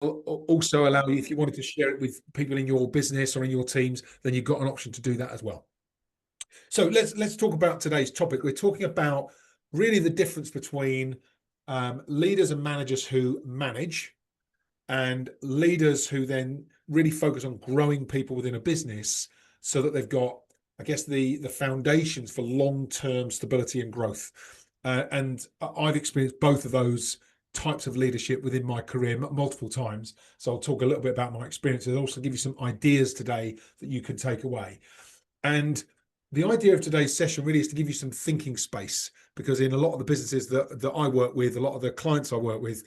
also allow you, if you wanted to share it with people in your business or in your teams, then you've got an option to do that as well. So let's talk about today's topic. We're talking about really the difference between leaders and managers who manage and leaders who then really focus on growing people within a business so that they've got, I guess, the foundations for long-term stability and growth. And I've experienced both of those types of leadership within my career multiple times. So I'll talk a little bit about my experiences. I'll also give you some ideas today that you can take away. And the idea of today's session really is to give you some thinking space, because in a lot of the businesses that I work with, a lot of the clients I work with,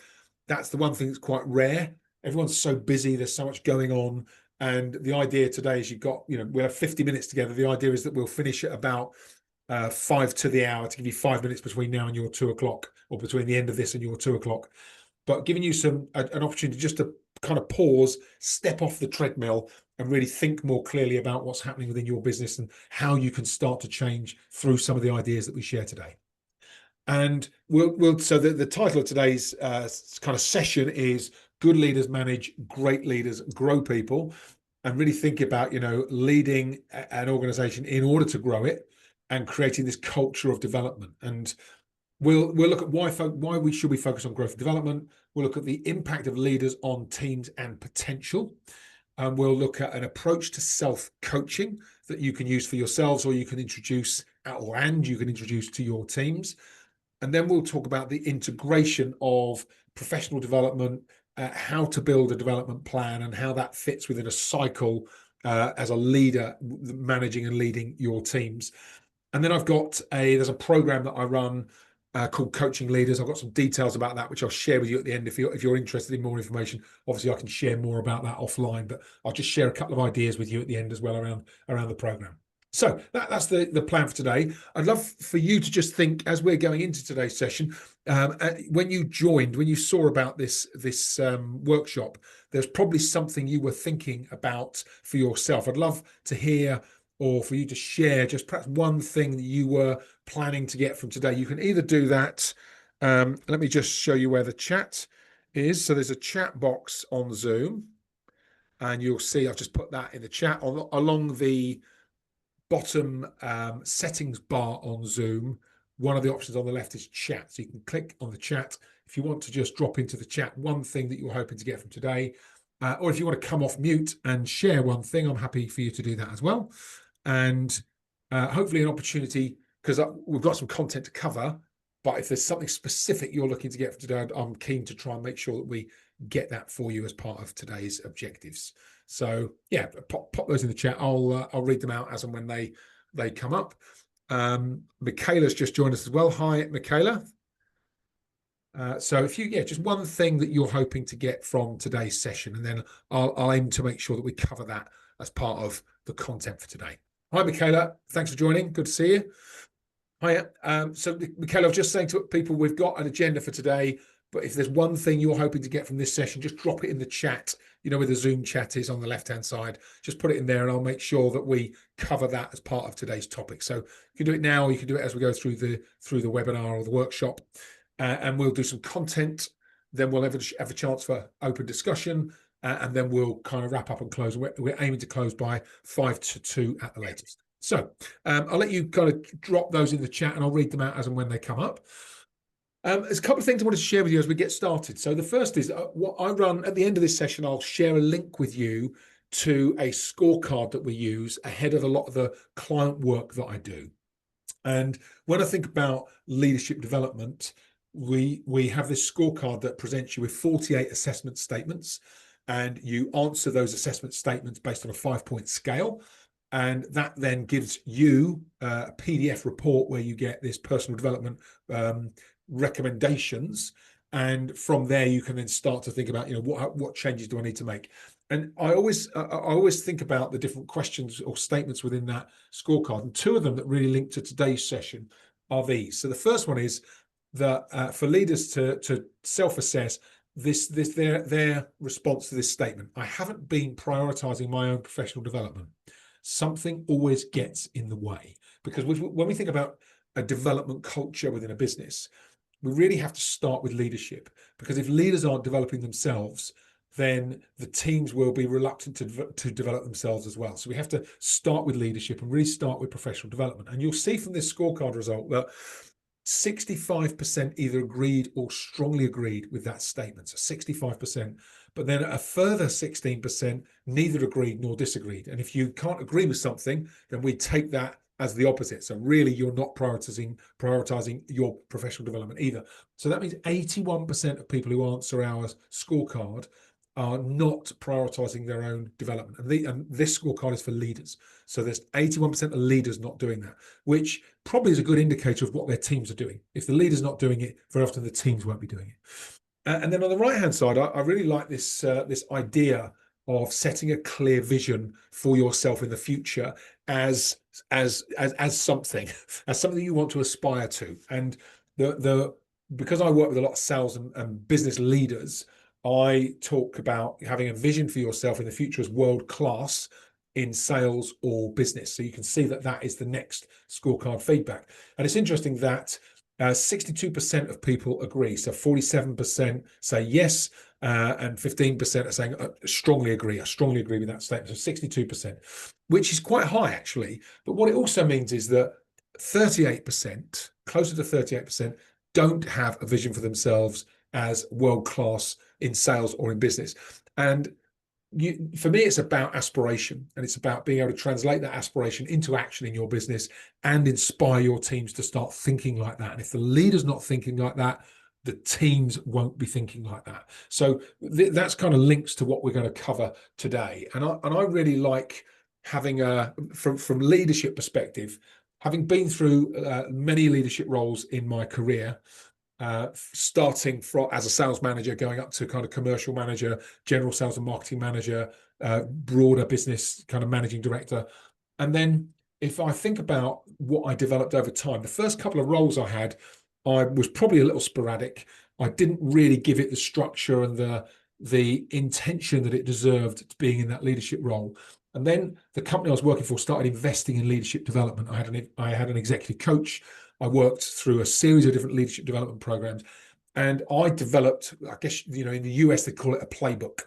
that's the one thing that's quite rare. Everyone's so busy, there's so much going on. And the idea today is we'll have 50 minutes together. The idea is that we'll finish at about 5 to the hour, to give you 5 minutes between now and your 2 o'clock, or between the end of this and your 2 o'clock. But giving you an opportunity just to kind of pause, step off the treadmill, and really think more clearly about what's happening within your business and how you can start to change through some of the ideas that we share today. And so the title of today's kind of session is Good Leaders Manage, Great Leaders Grow People, and really think about, leading an organization in order to grow it and creating this culture of development. And we'll look at why we should focus on growth and development. We'll look at the impact of leaders on teams and potential. And we'll look at an approach to self-coaching that you can use for yourselves, or you can introduce to your teams. And then we'll talk about the integration of professional development, how to build a development plan, and how that fits within a cycle as a leader managing and leading your teams. And then there's a program that I run called Coaching Leaders. I've got some details about that, which I'll share with you at the end. If you're interested in more information, obviously I can share more about that offline, but I'll just share a couple of ideas with you at the end as well around the program. So that's the plan for today. I'd love for you to just think, as we're going into today's session, when you saw about this workshop, there's probably something you were thinking about for yourself. I'd love to hear, or for you to share, just perhaps one thing that you were planning to get from today. You can either do that. Let me just show you where the chat is. So there's a chat box on Zoom, and you'll see I've just put that in the chat. Along the bottom settings bar on Zoom, one of the options on the left is chat. So you can click on the chat if you want to just drop into the chat one thing that you're hoping to get from today. Or if you want to come off mute and share one thing, I'm happy for you to do that as well. And hopefully an opportunity, because we've got some content to cover, but if there's something specific you're looking to get from today, I'm keen to try and make sure that we get that for you as part of today's objectives. So yeah, pop those in the chat. I'll read them out as and when they come up. Michaela's just joined us as well. Hi, Michaela. So if just one thing that you're hoping to get from today's session, and then I'll aim to make sure that we cover that as part of the content for today. Hi, Michaela. Thanks for joining. Good to see you. Hi. So Michaela, I was just saying to people, we've got an agenda for today, but if there's one thing you're hoping to get from this session, just drop it in the chat, where the Zoom chat is on the left-hand side. Just put it in there, and I'll make sure that we cover that as part of today's topic. So you can do it now, or you can do it as we go through the webinar or the workshop. And we'll do some content, then we'll have a chance for open discussion, and then we'll kind of wrap up and close. We're aiming to close by 1 to 2 at the latest. So I'll let you kind of drop those in the chat, and I'll read them out as and when they come up. There's a couple of things I want to share with you as we get started. So the first is what I run at the end of this session. I'll share a link with you to a scorecard that we use ahead of a lot of the client work that I do. And when I think about leadership development, we have this scorecard that presents you with 48 assessment statements, and you answer those assessment statements based on a 5-point scale. And that then gives you a PDF report where you get this personal development recommendations. And from there, you can then start to think about, what changes do I need to make? And I always think about the different questions or statements within that scorecard. And two of them that really link to today's session are these. So the first one is that for leaders to self-assess their response to this statement. I haven't been prioritizing my own professional development. Something always gets in the way, because when we think about a development culture within a business, we really have to start with leadership, because if leaders aren't developing themselves, then the teams will be reluctant to develop themselves as well. So we have to start with leadership and really start with professional development. And you'll see from this scorecard result that 65% either agreed or strongly agreed with that statement. So 65%, but then a further 16% neither agreed nor disagreed. And if you can't agree with something, then we take that as the opposite. So really, you're not prioritizing your professional development either. So that means 81% of people who answer our scorecard are not prioritizing their own development. And this scorecard is for leaders. So there's 81% of leaders not doing that, which probably is a good indicator of what their teams are doing. If the leader's not doing it, very often the teams won't be doing it. And then on the right-hand side, I really like this idea of setting a clear vision for yourself in the future as something you want to aspire to. And because I work with a lot of sales and business leaders, I talk about having a vision for yourself in the future as world class in sales or business. So you can see that is the next scorecard feedback. And it's interesting that 62% of people agree. So 47% say yes, and 15% are saying strongly agree. I strongly agree with that statement. So 62%, which is quite high actually. But what it also means is that 38%, closer to 38%, don't have a vision for themselves as world class in sales or in business. And for me, it's about aspiration, and it's about being able to translate that aspiration into action in your business and inspire your teams to start thinking like that. And if the leader's not thinking like that, the teams won't be thinking like that. So that's kind of links to what we're going to cover today. And I really like having from leadership perspective, having been through many leadership roles in my career, starting from as a sales manager, going up to kind of commercial manager, general sales and marketing manager, broader business kind of managing director. And then if I think about what I developed over time, the first couple of roles I had, I was probably a little sporadic. I didn't really give it the structure and the intention that it deserved being in that leadership role. And then the company I was working for started investing in leadership development. I had an executive coach. I worked through a series of different leadership development programs, and I developed, I guess, in the US, they call it a playbook.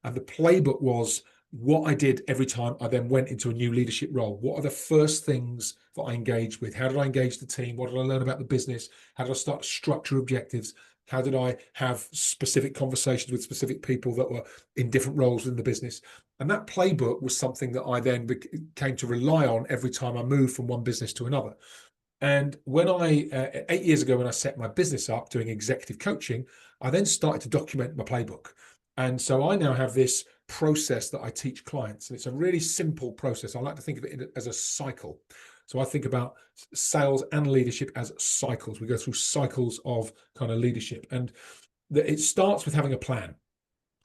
And the playbook was what I did every time I then went into a new leadership role. What are the first things that I engaged with? How did I engage the team? What did I learn about the business? How did I start to structure objectives? How did I have specific conversations with specific people that were in different roles in the business? And that playbook was something that I then came to rely on every time I moved from one business to another. And when 8 years ago, when I set my business up doing executive coaching, I then started to document my playbook. And so I now have this process that I teach clients. And it's a really simple process. I like to think of it as a cycle. So I think about sales and leadership as cycles. We go through cycles of kind of leadership. And it starts with having a plan.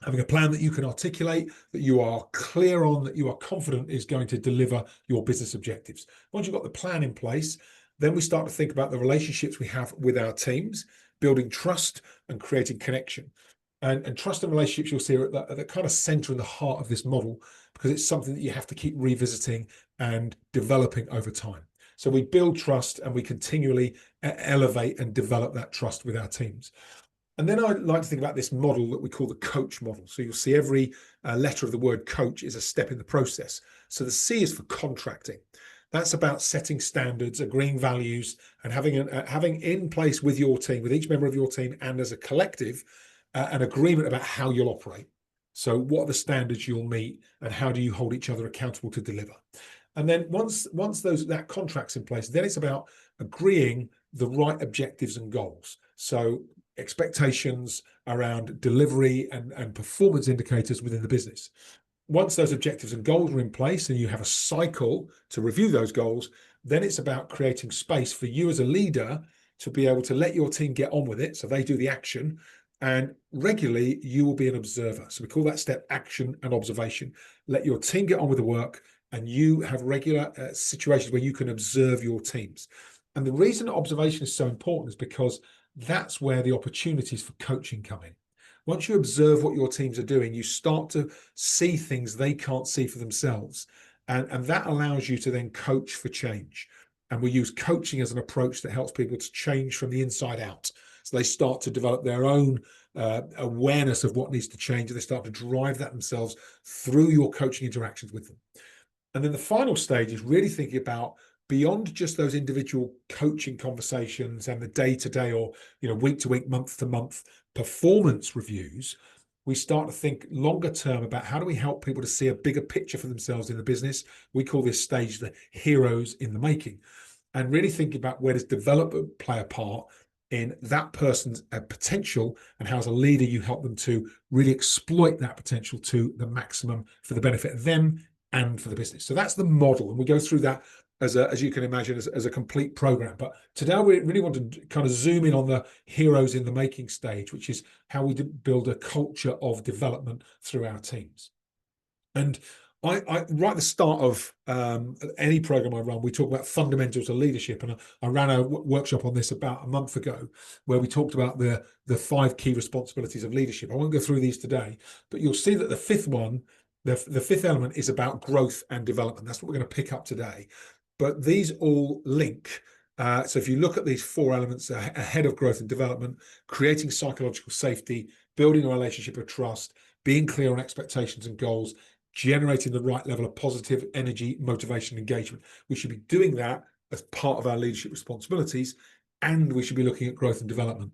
Having a plan that you can articulate, that you are clear on, that you are confident is going to deliver your business objectives. Once you've got the plan in place, then we start to think about the relationships we have with our teams, building trust and creating connection. And trust and relationships, you'll see, are at the kind of center and the heart of this model, because it's something that you have to keep revisiting and developing over time. So we build trust and we continually elevate and develop that trust with our teams. And then I like to think about this model that we call the coach model. So you'll see every letter of the word coach is a step in the process. So the C is for contracting. That's about setting standards, agreeing values, and having in place with your team, with each member of your team and as a collective, an agreement about how you'll operate. So what are the standards you'll meet and how do you hold each other accountable to deliver? And then once that contract's in place, then it's about agreeing the right objectives and goals. So expectations around delivery and performance indicators within the business. Once those objectives and goals are in place and you have a cycle to review those goals, then it's about creating space for you as a leader to be able to let your team get on with it. So they do the action, and regularly you will be an observer. So we call that step action and observation. Let your team get on with the work, and you have regular situations where you can observe your teams. And the reason observation is so important is because that's where the opportunities for coaching come in. Once you observe what your teams are doing, you start to see things they can't see for themselves. And that allows you to then coach for change. And we use coaching as an approach that helps people to change from the inside out. So they start to develop their own awareness of what needs to change, and they start to drive that themselves through your coaching interactions with them. And then the final stage is really thinking about beyond just those individual coaching conversations and the day-to-day or week-to-week, month-to-month performance reviews. We start to think longer term about how do we help people to see a bigger picture for themselves in the business. We call this stage the heroes in the making, and really think about where does development play a part in that person's potential, and how as a leader you help them to really exploit that potential to the maximum for the benefit of them and for the business. So that's the model, and we go through that as you can imagine, as a complete program. But today we really want to kind of zoom in on the heroes in the making stage, which is how we build a culture of development through our teams. And I right at the start of any program I run, we talk about fundamentals of leadership, and I ran a workshop on this about a month ago, where we talked about the 5 key responsibilities of leadership. I won't go through these today, but you'll see that the fifth one, the fifth element, is about growth and development. That's what we're going to pick up today. But these all link. So if you look at these 4 elements ahead of growth and development: creating psychological safety, building a relationship of trust, being clear on expectations and goals, generating the right level of positive energy, motivation, engagement. We should be doing that as part of our leadership responsibilities, and we should be looking at growth and development.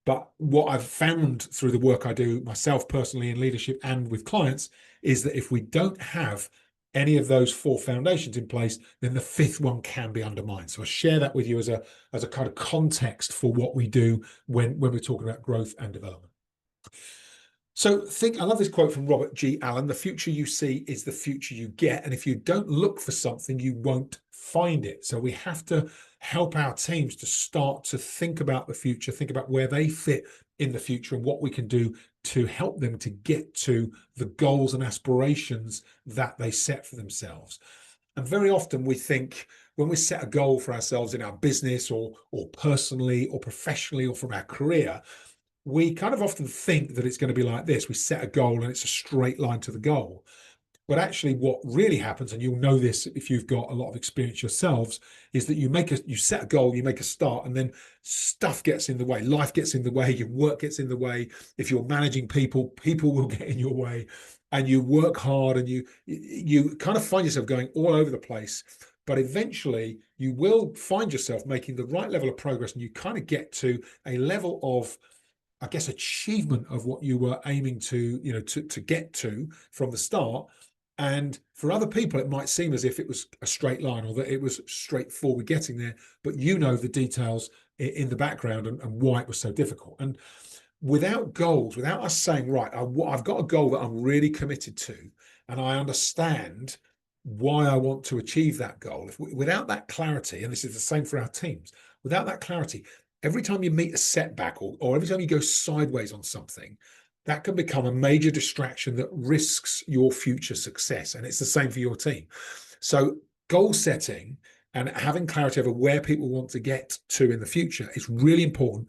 But what I've found through the work I do myself personally in leadership and with clients is that if we don't have any of those 4 foundations in place, then the 5th one can be undermined. So I share that with you as a kind of context for what we do when we're talking about growth and development. So I love this quote from Robert G. Allen: the future you see is the future you get. And if you don't look for something, you won't find it. So we have to help our teams to start to think about the future, think about where they fit in the future and what we can do to help them to get to the goals and aspirations that they set for themselves. And very often we think, when we set a goal for ourselves in our business or personally or professionally or from our career, we kind of often think that it's going to be like this. We set a goal and it's a straight line to the goal. But actually what really happens, and you'll know this if you've got a lot of experience yourselves, is that you set a goal, you make a start, and then stuff gets in the way. Life gets in the way, your work gets in the way. If you're managing people, people will get in your way, and you work hard and you kind of find yourself going all over the place. But eventually you will find yourself making the right level of progress, and you kind of get to a level of, I guess, achievement of what you were aiming to get to from the start. And for other people, it might seem as if it was a straight line, or that it was straightforward getting there, but the details in the background and why it was so difficult. And without goals, without us saying, right, I've got a goal that I'm really committed to, and I understand why I want to achieve that goal. Without that clarity, and this is the same for our teams, without that clarity, every time you meet a setback or every time you go sideways on something, that can become a major distraction that risks your future success. And it's the same for your team. So goal setting and having clarity over where people want to get to in the future is really important,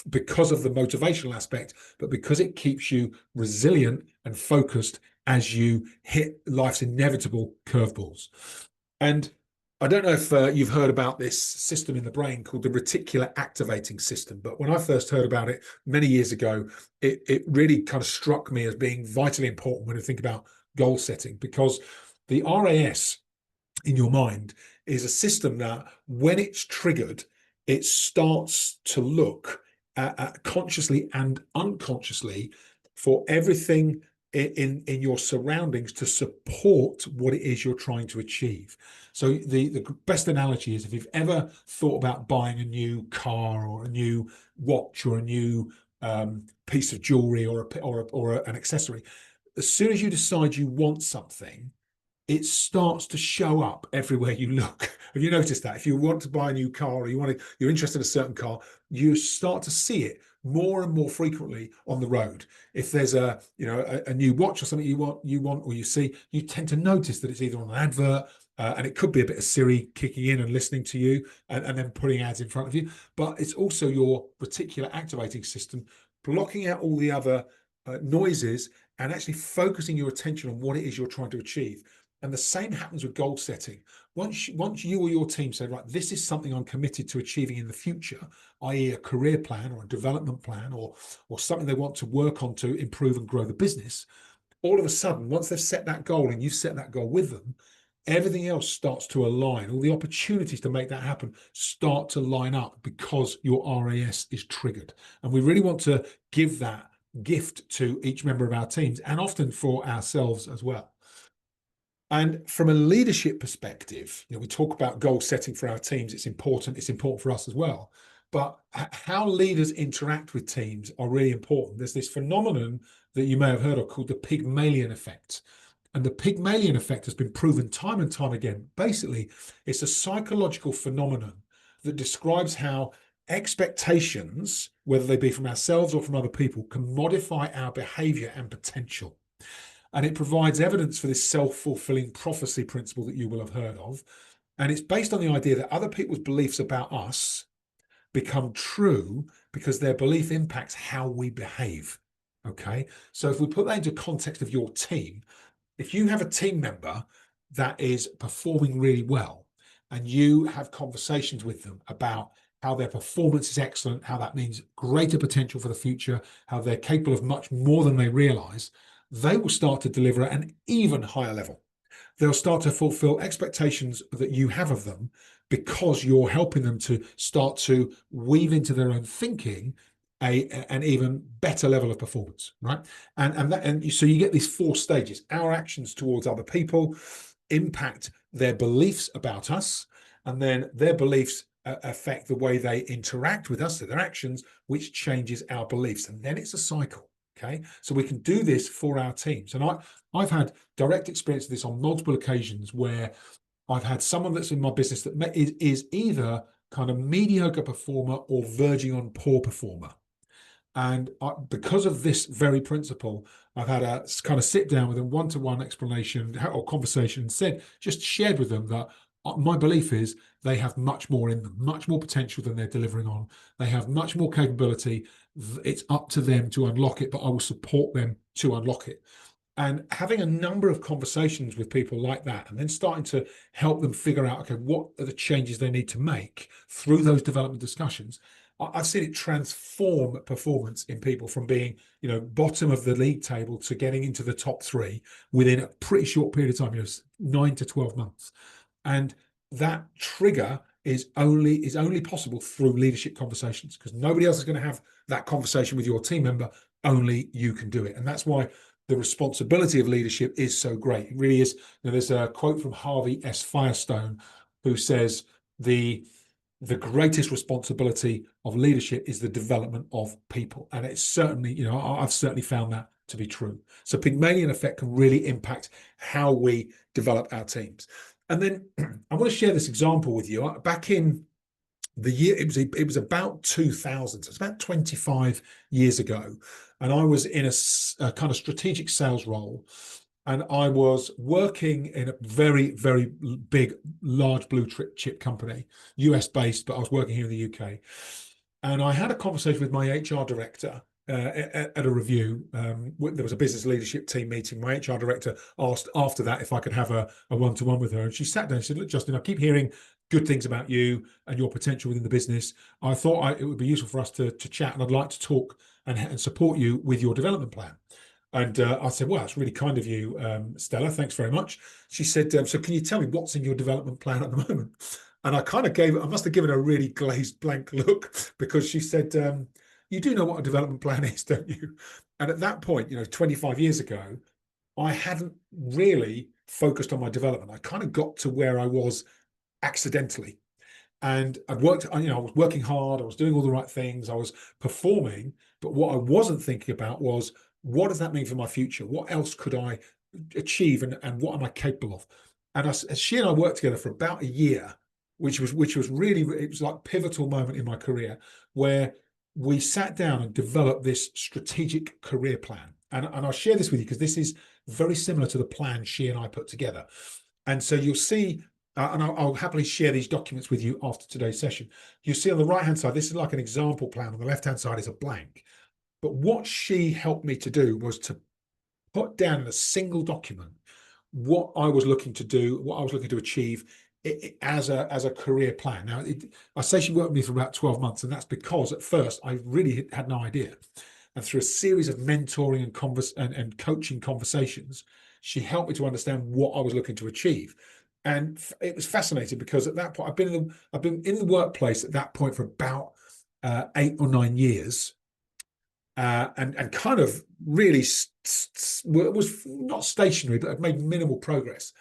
because of the motivational aspect, but because it keeps you resilient and focused as you hit life's inevitable curveballs. And I don't know if you've heard about this system in the brain called the reticular activating system, but when I first heard about it many years ago, it really kind of struck me as being vitally important when you think about goal setting, because the RAS in your mind is a system that, when it's triggered, it starts to look at consciously and unconsciously for everything in your surroundings to support what it is you're trying to achieve. So the best analogy is, if you've ever thought about buying a new car or a new watch or a new piece of jewelry or an accessory, as soon as you decide you want something, it starts to show up everywhere you look. Have you noticed that? If you want to buy a new car, or you're interested in a certain car, you start to see it more and more frequently on the road. If there's a new watch or something you want or you see, you tend to notice that it's either on an advert, and it could be a bit of Siri kicking in and listening to you and then putting ads in front of you. But it's also your reticular activating system blocking out all the other noises and actually focusing your attention on what it is you're trying to achieve. And the same happens with goal setting. Once you or your team say, right, this is something I'm committed to achieving in the future, i.e. a career plan or a development plan or something they want to work on to improve and grow the business, all of a sudden, once they've set that goal and you've set that goal with them, everything else starts to align. All the opportunities to make that happen start to line up because your RAS is triggered. And we really want to give that gift to each member of our teams and often for ourselves as well. And from a leadership perspective, we talk about goal setting for our teams. It's important. It's important for us as well. But how leaders interact with teams are really important. There's this phenomenon that you may have heard of called the Pygmalion effect. And the Pygmalion effect has been proven time and time again. Basically, it's a psychological phenomenon that describes how expectations, whether they be from ourselves or from other people, can modify our behavior and potential. And it provides evidence for this self-fulfilling prophecy principle that you will have heard of. And it's based on the idea that other people's beliefs about us become true because their belief impacts how we behave. Okay. So if we put that into context of your team, if you have a team member that is performing really well and you have conversations with them about how their performance is excellent, how that means greater potential for the future, how they're capable of much more than they realize, they will start to deliver at an even higher level. They'll start to fulfill expectations that you have of them because you're helping them to start to weave into their own thinking an even better level of performance, right? And so you get these 4 stages. Our actions towards other people impact their beliefs about us, and then their beliefs affect the way they interact with us, so their actions, which changes our beliefs. And then it's a cycle. Okay, so we can do this for our teams. And I've had direct experience of this on multiple occasions where I've had someone that's in my business that is either kind of mediocre performer or verging on poor performer. And because of this very principle, I've had a kind of sit down with them, one-to-one explanation or conversation, and just shared with them that my belief is they have much more in them, much more potential than they're delivering on. They have much more capability. It's up to them to unlock it, but I will support them to unlock it. And having a number of conversations with people like that, and then starting to help them figure out, okay, what are the changes they need to make through those development discussions. I've seen it transform performance in people from being, bottom of the league table to getting into the top 3 within a pretty short period of time, 9 to 12 months. And that trigger is only possible through leadership conversations, because nobody else is going to have that conversation with your team member. Only you can do it. And that's why the responsibility of leadership is so great. It really is. There's a quote from Harvey S. Firestone, who says the greatest responsibility of leadership is the development of people. And it's certainly, I've certainly found that to be true. So Pygmalion effect can really impact how we develop our teams. And then I want to share this example with you. Back in the year, it was about 2000, so it's about 25 years ago. And I was in a kind of strategic sales role. And I was working in a very, very big, large blue chip company, US based, but I was working here in the UK. And I had a conversation with my HR director at a review. There was a business leadership team meeting. My HR director asked after that if I could have a one-to-one with her. And she sat down and said, look, Justin, I keep hearing good things about you and your potential within the business. I thought it would be useful for us to chat, and I'd like to talk and support you with your development plan. And I said, well, that's really kind of you, Stella. Thanks very much. She said, so can you tell me what's in your development plan at the moment? And I must have given her a really glazed blank look, because she said, you do know what a development plan is, don't you? And at that point, 25 years ago, I hadn't really focused on my development. I kind of got to where I was accidentally. And I was working hard. I was doing all the right things. I was performing. But what I wasn't thinking about was, what does that mean for my future? What else could I achieve, and what am I capable of? And she and I worked together for about a year, which was really, it was like a pivotal moment in my career, where we sat down and developed this strategic career plan. And I'll share this with you because this is very similar to the plan she and I put together. And so you'll see, and I'll happily share these documents with you after today's session. You'll see on the right-hand side, this is like an example plan. On the left-hand side is a blank. But what she helped me to do was to put down in a single document what I was looking to do, what I was looking to achieve as a career plan. Now, I say she worked with me for about 12 months, and that's because at first I really had no idea. And through a series of mentoring and coaching conversations, she helped me to understand what I was looking to achieve. And it was fascinating because at that point, I've been in the workplace at that point for about 8 or 9 years, and kind of really was not stationary, but I've made minimal progress.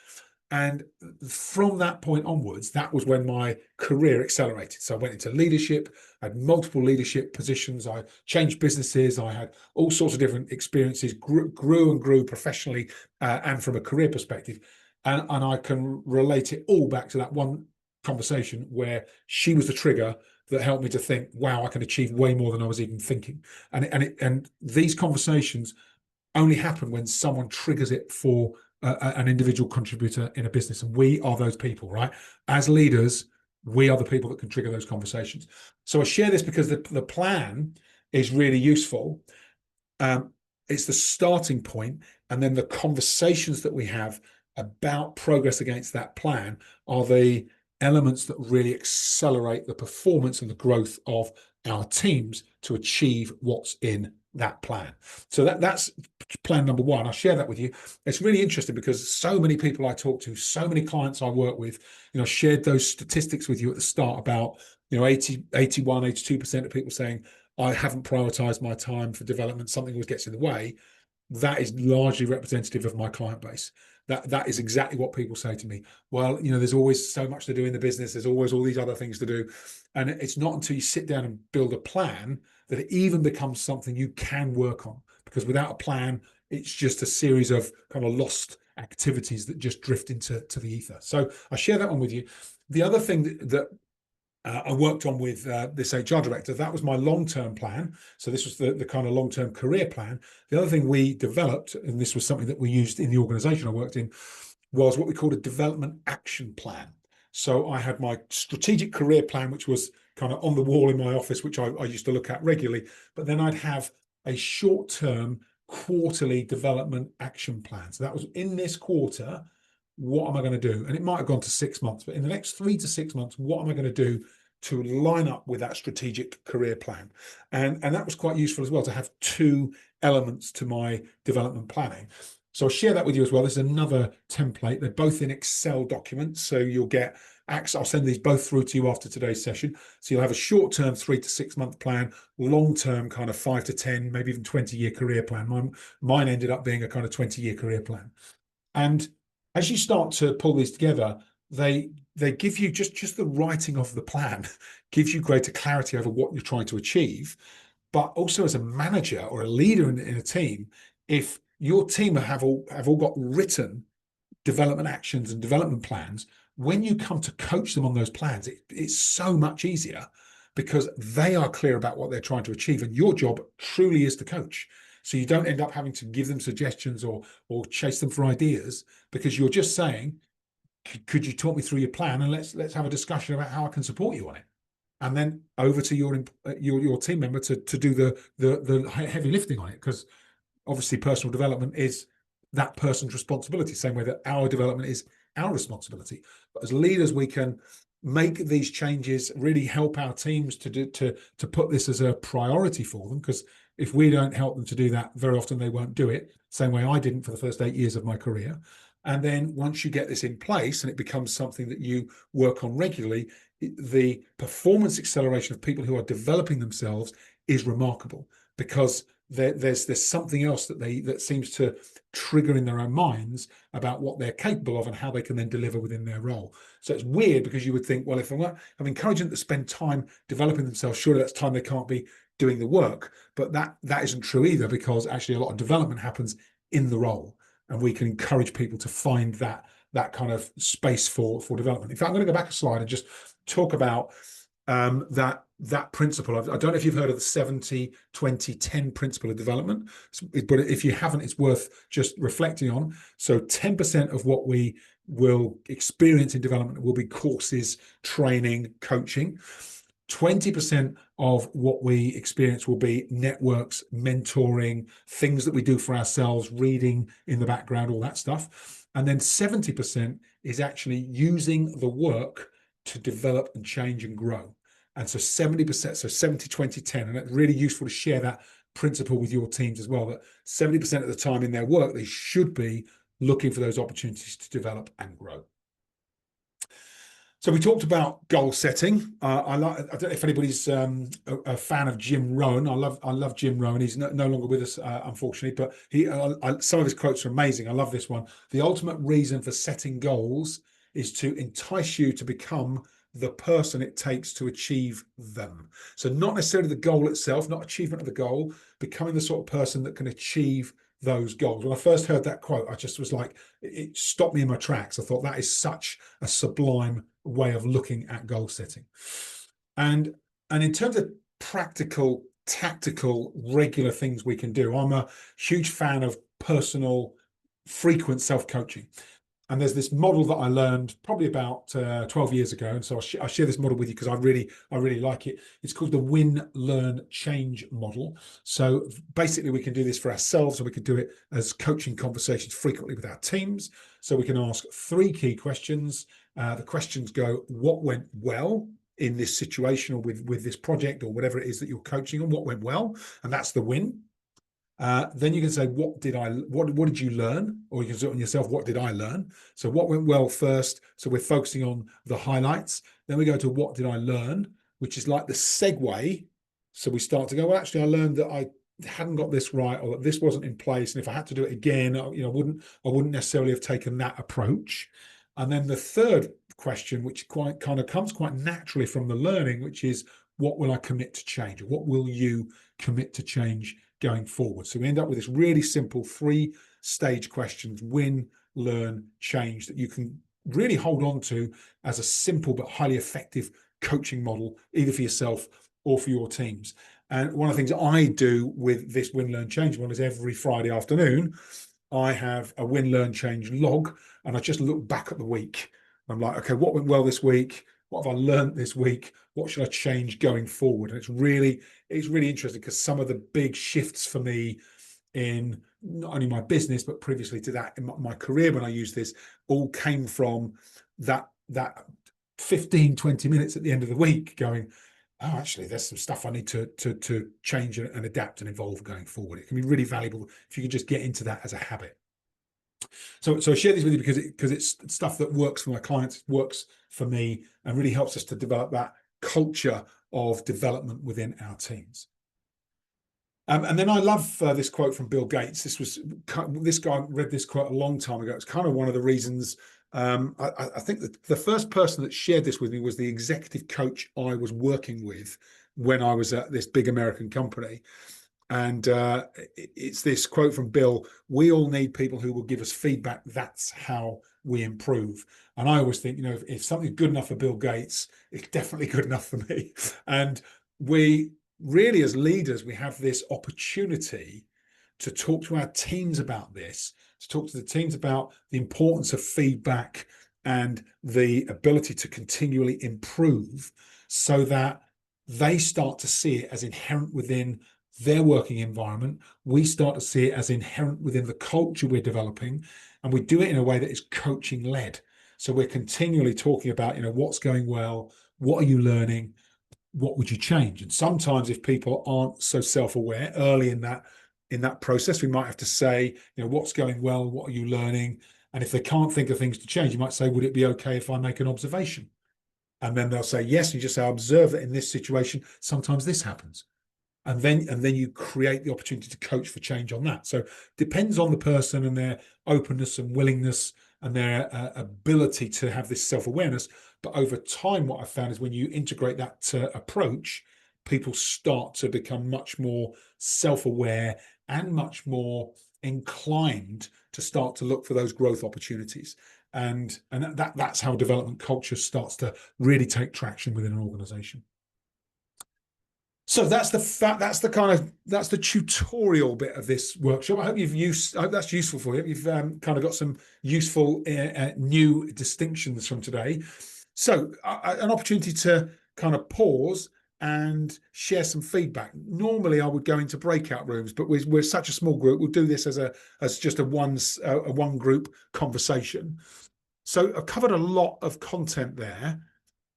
And from that point onwards, that was when my career accelerated. So I went into leadership, I had multiple leadership positions, I changed businesses, I had all sorts of different experiences, grew and grew professionally and from a career perspective. And I can relate it all back to that one conversation where she was the trigger that helped me to think, wow, I can achieve way more than I was even thinking. And these conversations only happen when someone triggers it for an individual contributor in a business. And we are those people, right? As leaders, we are the people that can trigger those conversations. So I share this because the plan is really useful. It's the starting point, and then the conversations that we have about progress against that plan are the elements that really accelerate the performance and the growth of our teams to achieve what's in that plan. So that's plan number one. I'll share that with you. It's really interesting because so many people I talk to, so many clients I work with, shared those statistics with you at the start about, 80, 81, 82% of people saying, I haven't prioritized my time for development. Something always gets in the way. That is largely representative of my client base. That is exactly what people say to me. Well, there's always so much to do in the business. There's always all these other things to do. And it's not until you sit down and build a plan that it even becomes something you can work on. Because without a plan, it's just a series of kind of lost activities that just drift into the ether. So I share that one with you. The other thing that I worked on with this HR director, that was my long-term plan. So this was the kind of long-term career plan. The other thing we developed, and this was something that we used in the organization I worked in, was what we called a development action plan. So I had my strategic career plan, which was kind of on the wall in my office, which I used to look at regularly. But then I'd have a short-term quarterly development action plan. So that was in this quarter, what am I going to do? And it might have gone to 6 months, but in the next 3 to 6 months, what am I going to do to line up with that strategic career plan? And that was quite useful as well, to have two elements to my development planning. So I'll share that with you as well. This is another template. They're both in Excel documents. So you'll get access. I'll send these both through to you after today's session. So you'll have a short-term 3 to 6 month plan, long-term kind of 5 to 10, maybe even 20-year career plan. Mine ended up being a kind of 20-year career plan. And as you start to pull these together, they give you just the writing of the plan gives you greater clarity over what you're trying to achieve. But also as a manager or a leader in a team, if your team have all got written development actions and development plans, when you come to coach them on those plans, it's so much easier because they are clear about what they're trying to achieve. And your job truly is to coach. So you don't end up having to give them suggestions or chase them for ideas, because you're just saying, could you talk me through your plan, and let's have a discussion about how I can support you on it. And then over to your team member to do the heavy lifting on it, because obviously personal development is that person's responsibility, same way that our development is our responsibility. But as leaders, we can make these changes, really help our teams to put this as a priority for them, because if we don't help them to do that, very often they won't do it, same way I didn't for the first 8 years of my career. And then once you get this in place and it becomes something that you work on regularly, the performance acceleration of people who are developing themselves is remarkable, because there's something else that seems to trigger in their own minds about what they're capable of and how they can then deliver within their role. So it's weird, because you would think, well, if I'm encouraging them to spend time developing themselves, surely that's time they can't be doing the work. But that isn't true either, because actually a lot of development happens in the role, and we can encourage people to find that kind of space for development. In fact, I'm going to go back a slide and just talk about that principle. I don't know if you've heard of the 70-20-10 principle of development, but if you haven't, it's worth just reflecting on. So 10% of what we will experience in development will be courses, training, coaching. 20% of what we experience will be networks, mentoring, things that we do for ourselves, reading in the background, all that stuff. And then 70% is actually using the work to develop and change and grow. And so 70%, so 70, 20, 10. And it's really useful to share that principle with your teams as well, that 70% of the time in their work, they should be looking for those opportunities to develop and grow. So we talked about goal setting. I don't know if anybody's a fan of Jim Rohn. I love Jim Rohn. He's no longer with us, unfortunately, but some of his quotes are amazing. I love this one. The ultimate reason for setting goals is to entice you to become the person it takes to achieve them. So not necessarily the goal itself, not achievement of the goal, becoming the sort of person that can achieve those goals. When I first heard that quote, I just was like, it stopped me in my tracks. I thought that is such a sublime way of looking at goal setting. And in terms of practical, tactical, regular things we can do, I'm a huge fan of personal, frequent self-coaching. And there's this model that I learned probably about 12 years ago. And so I'll share this model with you because I really like it. It's called the win, learn, change model. So basically we can do this for ourselves, or we can do it as coaching conversations frequently with our teams. So we can ask 3 key questions. The questions go, what went well in this situation or with this project or whatever it is that you're coaching on? What went well? And that's the win. Then you can say, what did you learn? Or you can say on yourself, what did I learn? So what went well first? So we're focusing on the highlights. Then we go to what did I learn, which is like the segue. So we start to go, well, actually, I learned that I hadn't got this right, or that this wasn't in place. And if I had to do it again, I wouldn't necessarily have taken that approach. And then the third question, which kind of comes quite naturally from the learning, which is, what will I commit to change? Or what will you commit to change going forward? So we end up with this really simple 3-stage questions: win, learn, change, that you can really hold on to as a simple but highly effective coaching model, either for yourself or for your teams. And one of the things I do with this win, learn, change model is every Friday afternoon, I have a win, learn, change log, and I just look back at the week. I'm like, okay, what went well this week? What have I learned this week? What should I change going forward? And it's really interesting, because some of the big shifts for me in not only my business, but previously to that in my career, when I used this, all came from that 15, 20 minutes at the end of the week going, oh, actually, there's some stuff I need to change and adapt and evolve going forward. It can be really valuable if you can just get into that as a habit. So I share this with you because it's stuff that works for my clients, works for me, and really helps us to develop that culture of development within our teams. And then I love this quote from Bill Gates. This guy read this quote a long time ago. It's kind of one of the reasons. I think that the first person that shared this with me was the executive coach I was working with when I was at this big American company. And it's this quote from Bill: we all need people who will give us feedback. That's how we improve. And I always think, if something's good enough for Bill Gates, it's definitely good enough for me. And we really, as leaders, we have this opportunity to talk to our teams about this, to talk to the teams about the importance of feedback and the ability to continually improve, so that they start to see it as inherent within their working environment. We start to see it as inherent within the culture we're developing, and we do it in a way that is coaching led. So we're continually talking about, what's going well, what are you learning, what would you change? And sometimes if people aren't so self-aware early in that process, we might have to say, what's going well, what are you learning? And if they can't think of things to change, you might say, would it be okay if I make an observation? And then they'll say yes, and you just say, I observe that in this situation, sometimes this happens. And then you create the opportunity to coach for change on that. So depends on the person and their openness and willingness and their ability to have this self-awareness. But over time, what I've found is when you integrate that approach, people start to become much more self-aware and much more inclined to start to look for those growth opportunities. And that's how development culture starts to really take traction within an organization. So that's the tutorial bit of this workshop. I hope that's useful for you. You've kind of got some useful new distinctions from today. So an opportunity to kind of pause and share some feedback. Normally, I would go into breakout rooms, but we're such a small group. We'll do this as just a one group conversation. So I've covered a lot of content there.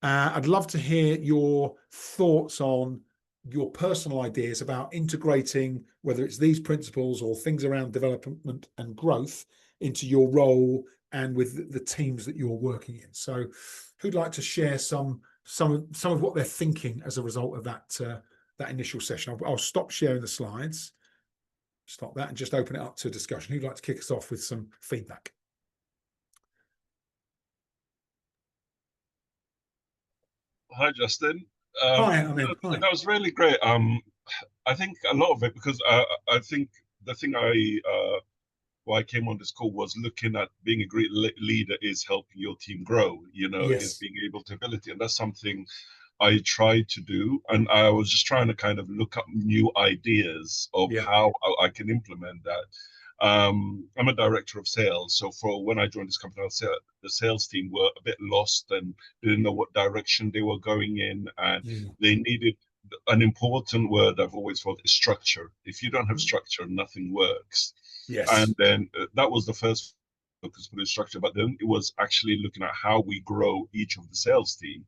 I'd love to hear your thoughts on your personal ideas about integrating, whether it's these principles or things around development and growth, into your role and with the teams that you're working in. So, who'd like to share some of what they're thinking as a result of that initial session? I'll stop sharing the slides, stop that, and just open it up to discussion. Who'd like to kick us off with some feedback? Hi, Justin. Hi, I mean, hi. That was really great. I think a lot of it because I think the thing why I came on this call was looking at being a great leader is helping your team grow. Is Yes. being able to ability, and that's something I tried to do. And I was just trying to kind of look up new ideas of Yeah. how I can implement that. I'm a director of sales, so for when I joined this company, the sales team were a bit lost and didn't know what direction they were going in, and Yeah. they needed an important word I've always thought is structure. If you don't have structure, nothing works. Yes. And then that was the first focus for the structure, but then it was actually looking at how we grow each of the sales team.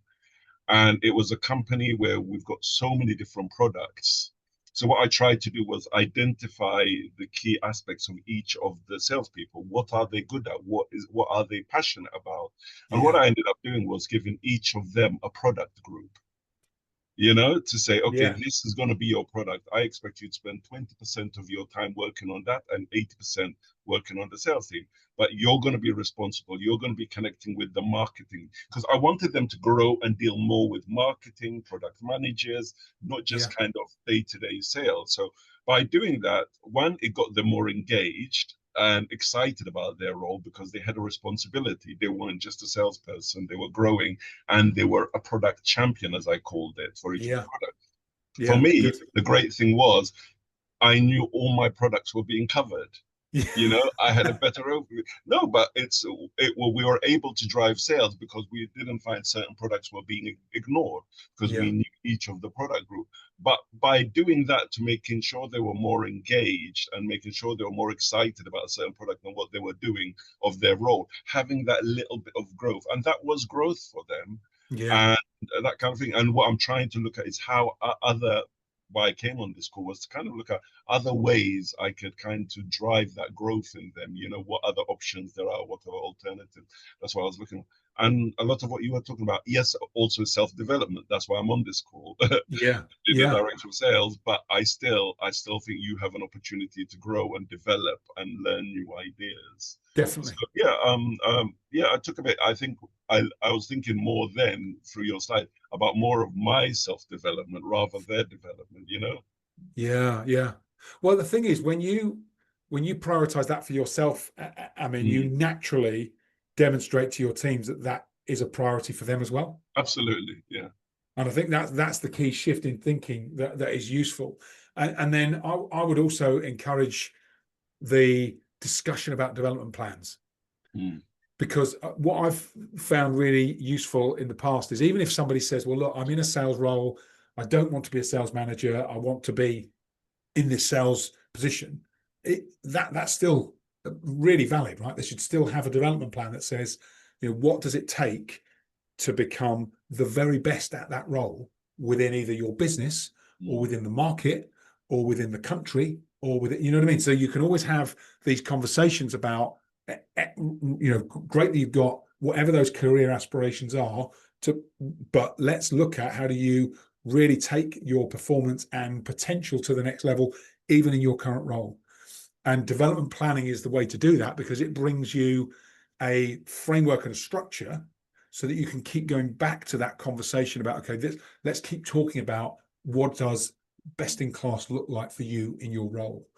And it was a company where we've got so many different products. So what I tried to do was identify the key aspects of each of the salespeople. What are they good at? What are they passionate about? And what Yeah. I ended up doing was giving each of them a product group, to say, okay, Yeah. this is going to be your product. I expect you to spend 20% of your time working on that and 80% working on the sales team. But you're going to be responsible. You're going to be connecting with the marketing because I wanted them to grow and deal more with marketing, product managers, not Yeah. just kind of day-to-day sales. So by doing that, one, it got them more engaged and excited about their role because they had a responsibility. They weren't just a salesperson, they were growing and they were a product champion, as I called it, for each of the Yeah. products. For Yeah. me, Good. the great thing was I knew all my products were being covered. Yeah. I had a better overview. No, but well, we were able to drive sales because we didn't find certain products were being ignored because we Yeah. knew each of the product group. But by doing that, to making sure they were more engaged and making sure they were more excited about a certain product and what they were doing of their role, having that little bit of growth, and that was growth for them, Yeah. and that kind of thing. And what I'm trying to look at is how other why I came on this call was to kind of look at other ways I could kind of drive that growth in them. What other options there are, what other alternatives. That's what I was looking at. And a lot of what you were talking about, yes, also self-development. That's why I'm on this call. Yeah. The Yeah. director of sales, but I still think you have an opportunity to grow and develop and learn new ideas. So Definitely. yeah, I took a bit. I think I was thinking more then through your slide about more of my self-development rather their development. Yeah. Yeah. Well, the thing is, when you prioritize that for yourself, I mean, you Mm, naturally demonstrate to your teams that that is a priority for them as well. absolutely, yeah. And I think that's the key shift in thinking that is useful. And then I would also encourage the discussion about development plans, Mm, because what I've found really useful in the past is, even if somebody says, well, look, I'm in a sales role, I don't want to be a sales manager, I want to be in this sales position, that's still really valid, right? They should still have a development plan that says, what does it take to become the very best at that role within either your business or mm, within the market or within the country or with it, you know what I mean? So you can always have these conversations about, great that you've got whatever those career aspirations are, but let's look at how do you really take your performance and potential to the next level, even in your current role. And development planning is the way to do that, because it brings you a framework and a structure so that you can keep going back to that conversation about, okay, let's keep talking about what does best in class look like for you in your role.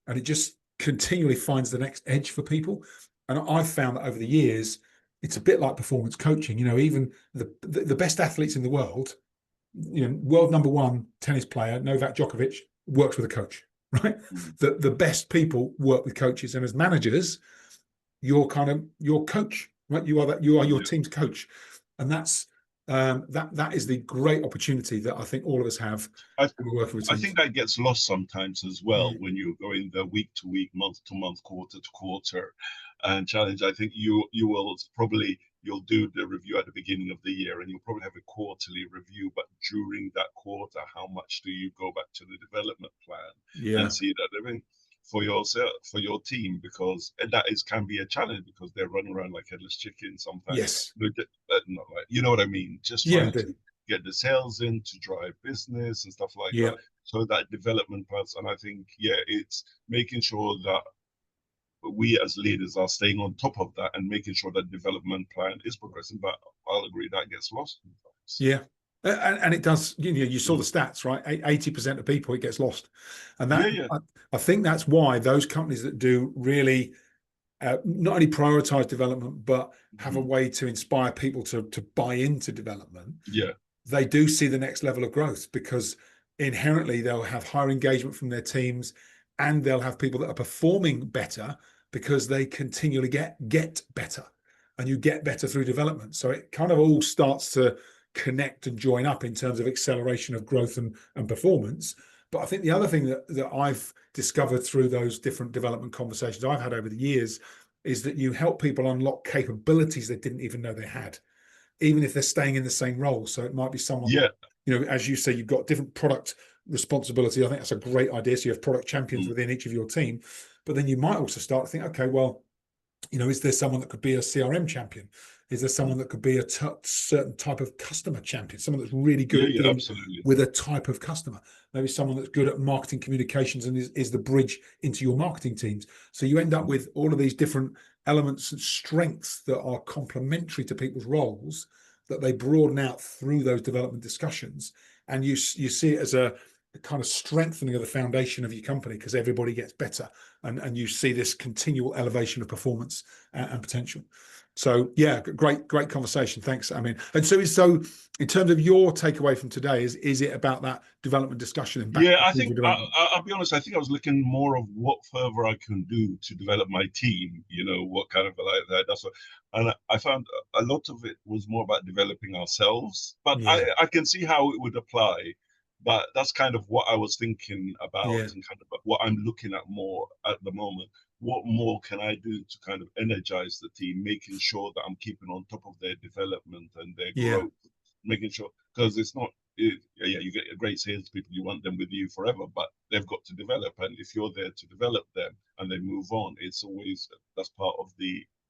And it just continually finds the next edge for people. And I've found that over the years, it's a bit like performance coaching. Even the best athletes in the world, world number one tennis player Novak Djokovic works with a coach, right? mm, The best people work with coaches, and as managers, you're kind of your coach, right? You are your yeah, team's coach, and that is the great opportunity that I think all of us have I, when we're working with I teams. think that gets lost sometimes as well Mm. when you're going the week to week, month to month, quarter to quarter, and challenge. I think you will probably you'll do the review at the beginning of the year, and you'll probably have a quarterly review. But during that quarter, how much do you go back to the development plan and Yeah. see that? I mean, for yourself, for your team, because that is can be a challenge because they're running around like headless chickens sometimes. Yes. Not like, you know what I mean? Just Yeah, I trying do. to get the sales in to drive business and stuff like Yeah. that. So that development plans, and I think, yeah, it's making sure that we as leaders are staying on top of that and making sure that development plan is progressing. But I'll agree that gets lost sometimes. Yeah. And it does, you saw the Mm. stats, right? 80% of people, it gets lost. And Yeah, that, yeah. I think that's why those companies that do really not only prioritize development, but have a Mhm. way to inspire people to buy into development, Yeah, they do see the next level of growth because inherently they'll have higher engagement from their teams and they'll have people that are performing better because they continually get better and you get better through development. So it kind of all starts to connect and join up in terms of acceleration of growth and performance. But I think the other thing that I've discovered through those different development conversations I've had over the years is that you help people unlock capabilities they didn't even know they had, even if they're staying in the same role. So it might be someone that, yeah. as you say, you've got different product responsibility. I think that's a great idea. So you have product champions Mm. within each of your team, but then you might also start to think, okay, well, is there someone that could be a CRM champion? Is there someone Mm. that could be a certain type of customer champion? Someone that's really good Yeah, at yeah, dealing absolutely. with a type of customer. Maybe someone that's good at marketing communications and is the bridge into your marketing teams. So you end up Mm. with all of these different elements and strengths that are complementary to people's roles that they broaden out through those development discussions. And you see it as a kind of strengthening of the foundation of your company because everybody gets better and you see this continual elevation of performance and potential. So yeah, great conversation. Thanks. I mean, and so in terms of your takeaway from today, is it about that development discussion and back Yeah, to I think development? I'll be honest. I think I was looking more of what further I can do to develop my team. You know, what kind of like that. That's what, and I found a lot of it was more about developing ourselves. But Yeah, I can see how it would apply. But that's kind of what I was thinking about yeah, and kind of what I'm looking at more at the moment. What more can I do to kind of energize the team, making sure that I'm keeping on top of their development and their yeah, growth, making sure because it's not yeah, you get great salespeople, you want them with you forever, but they've got to develop. And if you're there to develop them and they move on, it's always that's part of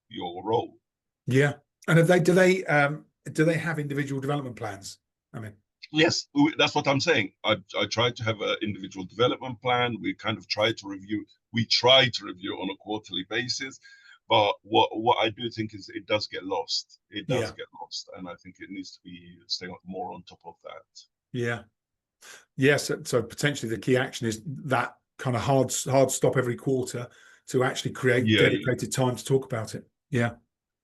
your role. yeah. And have they do they have individual development plans? I mean, Yes, that's what I'm saying. I try to have an individual development plan. We kind of try to review. We try to review on a quarterly basis, but what I do think is it does get lost. It does yeah, get lost, and I think it needs to be staying more on top of that. yeah. Yes, so potentially the key action is that kind of hard stop every quarter to actually create Yeah, yeah. dedicated time to talk about it. Yeah.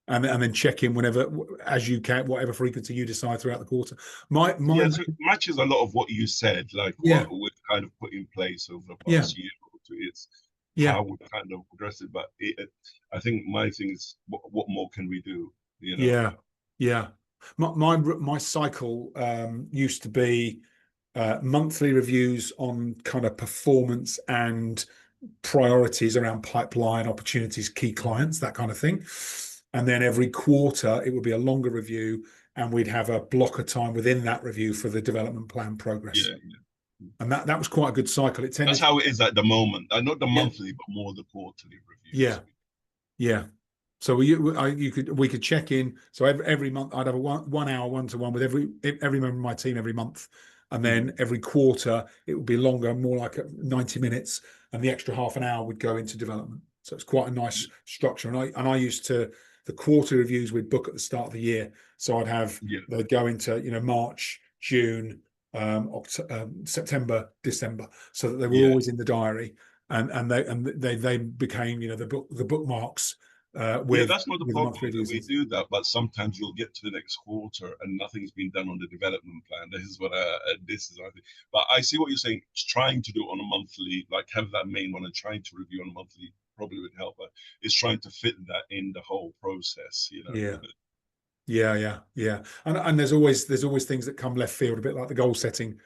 And then check in whenever as you can, whatever frequency you decide throughout the quarter. My Yeah, so it matches a lot of what you said, like yeah, what we've kind of put in place over the yeah, past year or two. It's yeah, how we kind of address it. But I think my thing is, what more can we do? You know? yeah, yeah. My cycle used to be monthly reviews on kind of performance and priorities around pipeline opportunities, key clients, that kind of thing. And then every quarter, it would be a longer review, and we'd have a block of time within that review for the development plan progress. Yeah, yeah. And that was quite a good cycle. It That's tended, how it is at the moment. Not the yeah, monthly, but more the quarterly yeah, reviews. yeah. So we could check in. So every month I'd have a 1 hour one-to-one with every member of my team every month, and then Mhm. every quarter it would be longer, more like 90 minutes, and the extra half an hour would go into development. So it's quite a nice structure. And I used to the quarter reviews we'd book at the start of the year. So Yeah, they'd go into March, June, September, December, so that they were yeah. always in the diary, and they became the bookmarks Yeah, with that's not the the problem monthly that reviews. we do that, but sometimes you'll get to the next quarter and nothing's been done on the development plan. This is what this is. I think. But I see what you're saying. Trying to do it on a monthly, like have that main one and trying to review on a monthly probably would help. But it's trying to fit that in the whole process. Yeah, Yeah, yeah, yeah. And there's always things that come left field, a bit like the goal setting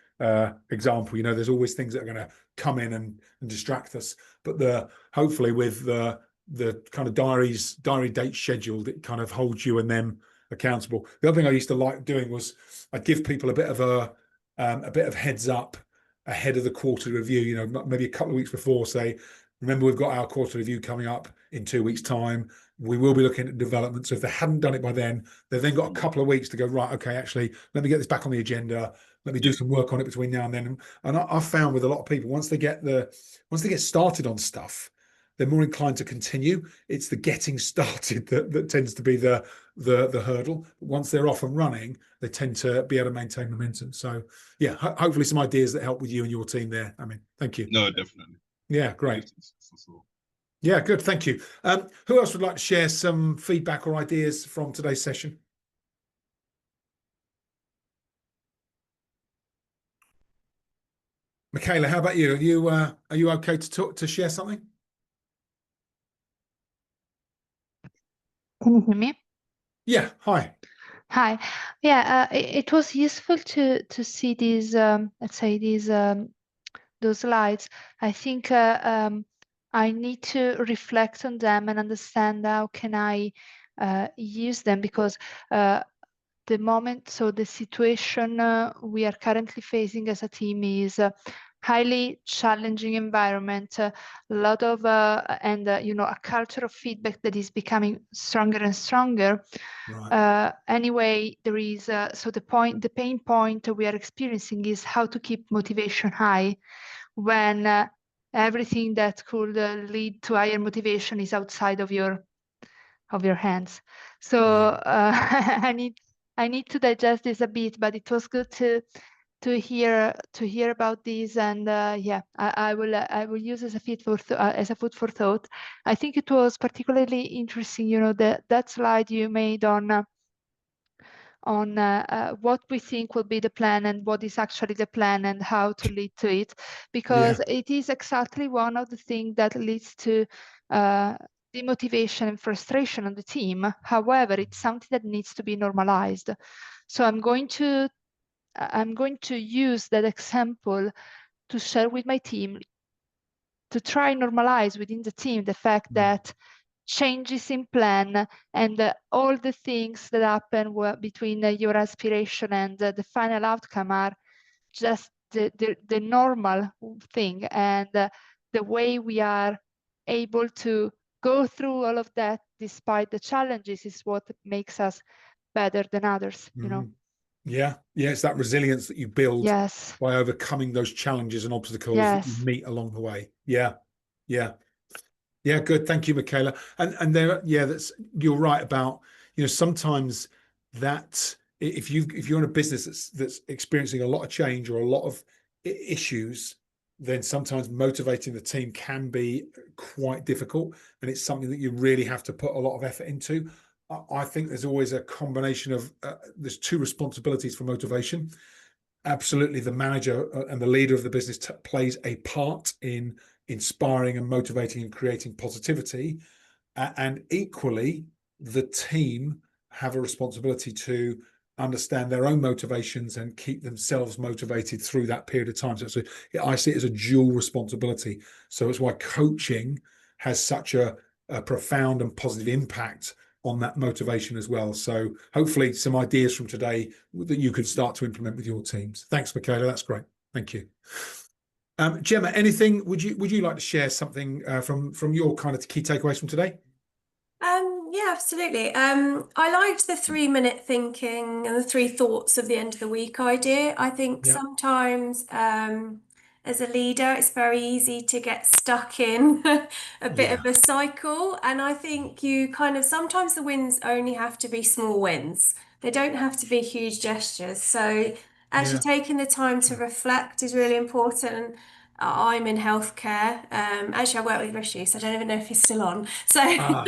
example. There's always things that are going to come in and distract us. But the hopefully with the kind of diary date scheduled, it kind of holds you and them accountable. The other thing I used to like doing was I'd give people a bit of heads up ahead of the quarterly review. Maybe a couple of weeks before, say, remember we've got our quarterly review coming up in 2 weeks' time. We will be looking at development. So if they hadn't done it by then, they've then got a couple of weeks to go, right, okay, actually, let me get this back on the agenda. Let me do Yeah. some work on it between now and then. And I've found with a lot of people, once they get started on stuff, they're more inclined to continue. It's the getting started that tends to be the hurdle. Once they're off and running, they tend to be able to maintain momentum. So yeah, hopefully some ideas that help with you and your team there. I mean, thank you. No, definitely. Yeah, great. Great. For sure. Yeah, good. Thank you. Who else would like to share some feedback or ideas from today's session? Michaela, how about you? Are you okay to share something? Can you hear me? Yeah. Hi. Hi. Yeah, it was useful to see these, let's say those slides. I think I need to reflect on them and understand how can I use them, because the situation we are currently facing as a team is a highly challenging environment, a lot of and a culture of feedback that is becoming stronger and stronger. Right. Anyway, there is the pain point we are experiencing is how to keep motivation high when everything that could lead to higher motivation is outside of your hands. So Yeah. I need to digest this a bit, but it was good to hear about this, and yeah, I will use as a food for thought. I think it was particularly interesting, that slide you made on what we think will be the plan and what is actually the plan and how to lead to it, because Yeah. it is exactly one of the things that leads to demotivation and frustration on the team. However, it's something that needs to be normalized. So I'm going to use that example to share with my team, to try and normalize within the team the fact that changes in plan and all the things that happen between your aspiration and the final outcome are just the normal thing, and the way we are able to go through all of that despite the challenges is what makes us better than others. Yeah. Yeah. It's that resilience that you build Yes. by overcoming those challenges and obstacles that you Yes. meet along the way. Yeah. Yeah. Yeah, good. Thank you, Michaela. And there, yeah, you're right about, sometimes that if you're in a business that's experiencing a lot of change or a lot of issues, then sometimes motivating the team can be quite difficult, and it's something that you really have to put a lot of effort into. I think there's always a combination of there's two responsibilities for motivation. Absolutely, the manager and the leader of the business plays a part in inspiring and motivating and creating positivity. And equally, the team have a responsibility to understand their own motivations and keep themselves motivated through that period of time. So I see it as a dual responsibility. So it's why coaching has such a profound and positive impact on that motivation as well. So hopefully some ideas from today that you could start to implement with your teams. Thanks, Michaela. That's great. Thank you. Gemma, anything? Would you like to share something from your kind of key takeaways from today? Yeah, absolutely. I liked the 3-minute thinking and the 3 thoughts of the end of the week idea. I think Yeah. sometimes as a leader, it's very easy to get stuck in a bit Yeah. of a cycle. And I think you kind of sometimes the wins only have to be small wins. They don't have to be huge gestures. So actually Yeah. taking the time to reflect is really important. I'm in healthcare. Actually, I work with Rishi, so I don't even know if he's still on. So, Ah,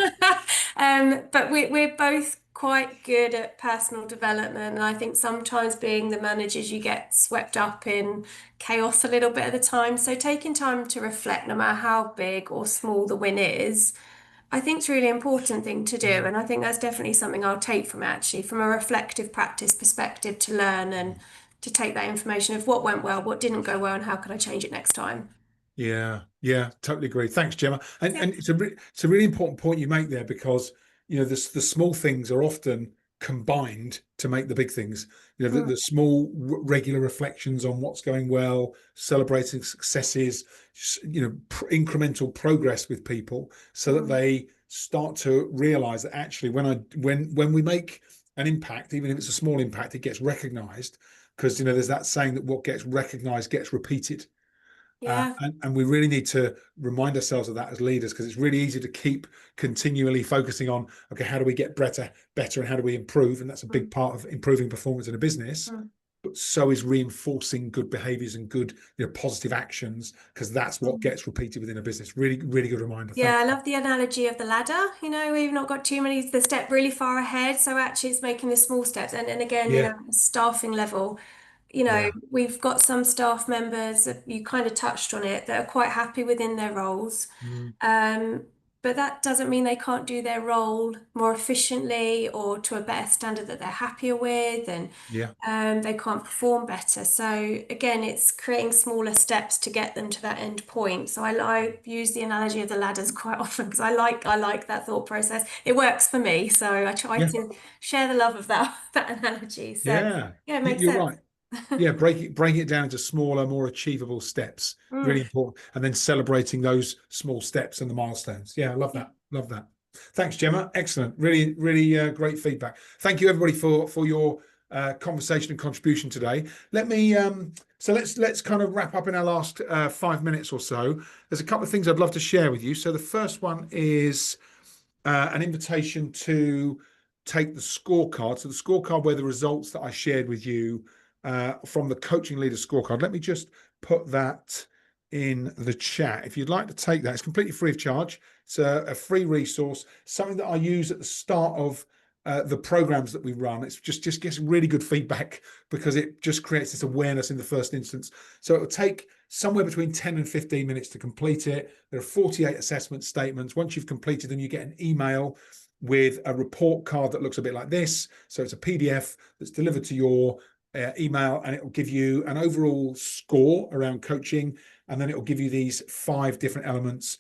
but we're both quite good at personal development. And I think sometimes being the managers, you get swept up in chaos a little bit at the time. So taking time to reflect, no matter how big or small the win is, I think it's a really important thing to do. And I think that's definitely something I'll take from it, actually, from a reflective practice perspective, to learn and to take that information of what went well, what didn't go well, and how can I change it next time. Yeah, yeah, totally agree. Thanks, Gemma. And Yeah. and it's a really important point you make there, because the small things are often combined to make the big things. The small regular reflections on what's going well, celebrating successes, incremental progress with people, so that they start to realize that actually when we make an impact, even if it's a small impact, it gets recognized, because there's that saying that what gets recognized gets repeated. Yeah. And we really need to remind ourselves of that as leaders, because it's really easy to keep continually focusing on, okay, how do we get better, and how do we improve? And that's a big part of improving performance in a business. But so is reinforcing good behaviors and good, positive actions, because that's what gets repeated within a business. Really, really good reminder. Yeah, I love the analogy of the ladder. We've not got too many, the step really far ahead. So actually it's making the small steps. And again, Yeah. at staffing level, we've got some staff members, you kind of touched on it, that are quite happy within their roles. But that doesn't mean they can't do their role more efficiently or to a better standard that they're happier with, and Yeah. they can't perform better. So again, it's creating smaller steps to get them to that end point. So I use the analogy of the ladders quite often, because I like that thought process. It works for me, so I try to share the love of that analogy. So Yeah, it makes you're sense. right. Yeah, break it down into smaller, more achievable steps. Really important. And then celebrating those small steps and the milestones. Yeah, I love that. Love that. Thanks, Gemma. Excellent. Really, really great feedback. Thank you, everybody, for your conversation and contribution today. Let me so let's kind of wrap up in our last 5 minutes or so. There's a couple of things I'd love to share with you. So the first one is an invitation to take the scorecard. So the scorecard were the results that I shared with you from the Coaching Leader Scorecard. Let me just put that in the chat. If you'd like to take that, it's completely free of charge. It's a free resource, something that I use at the start of the programs that we run. It's just gets really good feedback, because it just creates this awareness in the first instance. So it will take somewhere between 10 and 15 minutes to complete it. There are 48 assessment statements. Once you've completed them, you get an email with a report card that looks a bit like this. So it's a PDF that's delivered to your email, and it will give you an overall score around coaching. And then it will give you these 5 different elements: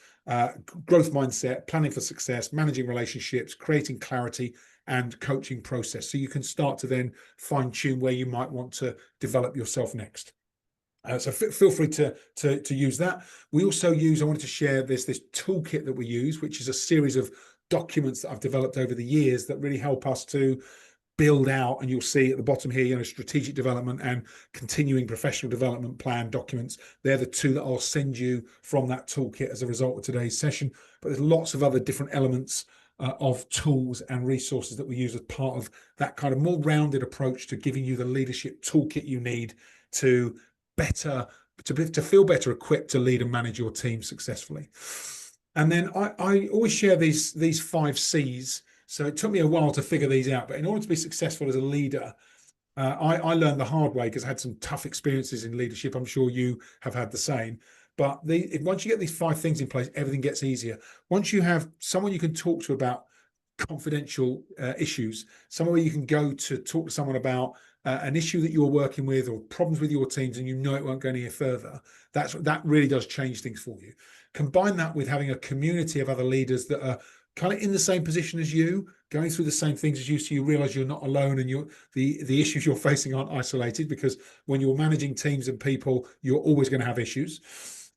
growth mindset, planning for success, managing relationships, creating clarity, and coaching process. So you can start to then fine tune where you might want to develop yourself next. So feel free to use that. We also use, I wanted to share this toolkit that we use, which is a series of documents that I've developed over the years that really help us to build out, and you'll see at the bottom here, strategic development and continuing professional development plan documents. They're the 2 that I'll send you from that toolkit as a result of today's session. But there's lots of other different elements of tools and resources that we use as part of that kind of more rounded approach to giving you the leadership toolkit you need to feel better equipped to lead and manage your team successfully. And then I always share these 5 C's. So it took me a while to figure these out, but in order to be successful as a leader, I learned the hard way, because I had some tough experiences in leadership. I'm sure you have had the same. But once you get these 5 things in place, everything gets easier. Once you have someone you can talk to about confidential issues, somewhere you can go to talk to someone about an issue that you're working with, or problems with your teams, and it won't go any further, that really does change things for you. Combine that with having a community of other leaders that are kind of in the same position as you, going through the same things as you, so you realize you're not alone, and the issues you're facing aren't isolated, because when you're managing teams and people, you're always going to have issues.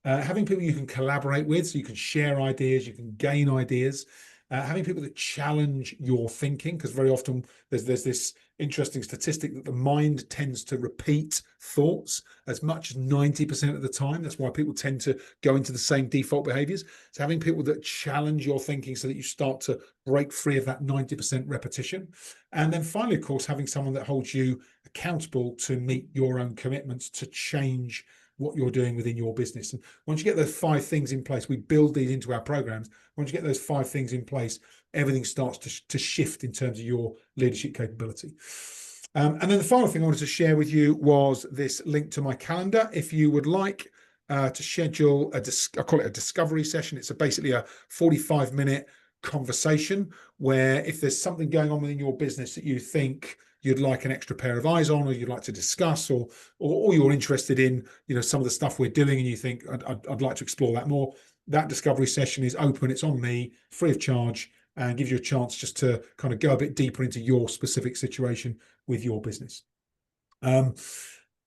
Having people you can collaborate with, so you can share ideas, you can gain ideas. Having people that challenge your thinking, because very often there's this interesting statistic that the mind tends to repeat thoughts as much as 90% of the time. That's why people tend to go into the same default behaviors. So having people that challenge your thinking so that you start to break free of that 90% repetition. And then finally, of course, having someone that holds you accountable to meet your own commitments to change what you're doing within your business. And once you get those 5 things in place, we build these into our programs. Once you get those 5 things in place, everything starts to shift in terms of your leadership capability. And then the final thing I wanted to share with you was this link to my calendar. If you would like to schedule I call it a discovery session. It's basically a 45-minute conversation, where if there's something going on within your business that you think you'd like an extra pair of eyes on, or you'd like to discuss, or you're interested in, you know, some of the stuff we're doing, and you think I'd like to explore that more, that discovery session is open. It's on me, free of charge, and gives you a chance just to kind of go a bit deeper into your specific situation with your business.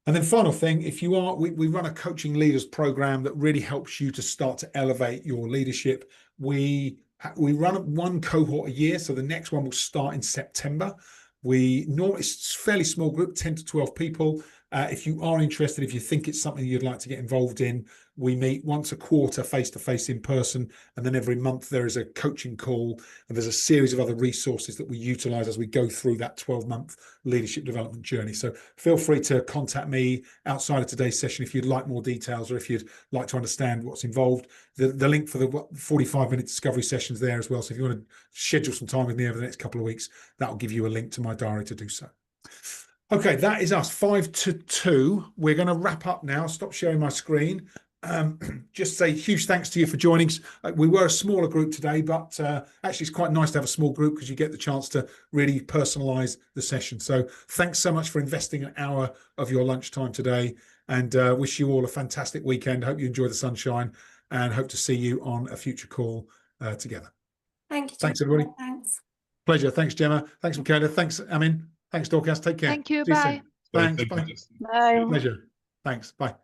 And then final thing, if you are, we run a coaching leaders program that really helps you to start to elevate your leadership. We run one cohort a year, so the next one will start in September. It's a fairly small group, 10 to 12 people. If you are interested, if you think it's something you'd like to get involved in, we meet once a quarter face-to-face in person, and then every month there is a coaching call, and there's a series of other resources that we utilize as we go through that 12-month leadership development journey. So feel free to contact me outside of today's session if you'd like more details, or if you'd like to understand what's involved. The link for the 45-minute discovery sessions there as well. So if you want to schedule some time with me over the next couple of weeks, that'll give you a link to my diary to do so. Okay, that is us, 5 to 2. We're going to wrap up now. Stop sharing my screen. Just say huge thanks to you for joining us. We were a smaller group today, but actually it's quite nice to have a small group, because you get the chance to really personalize the session. So thanks so much for investing an hour of your lunchtime today, and wish you all a fantastic weekend. Hope you enjoy the sunshine, and hope to see you on a future call together. Thank you. Thanks, everybody. Thanks. Pleasure. Thanks, Gemma. Thanks, Michaela. Thanks, Amin. Thanks, Dorcas. Take care. Thank you. See you Bye. soon. Thanks. Thank you, Bye. Justin. Bye. Pleasure. Thanks. Bye.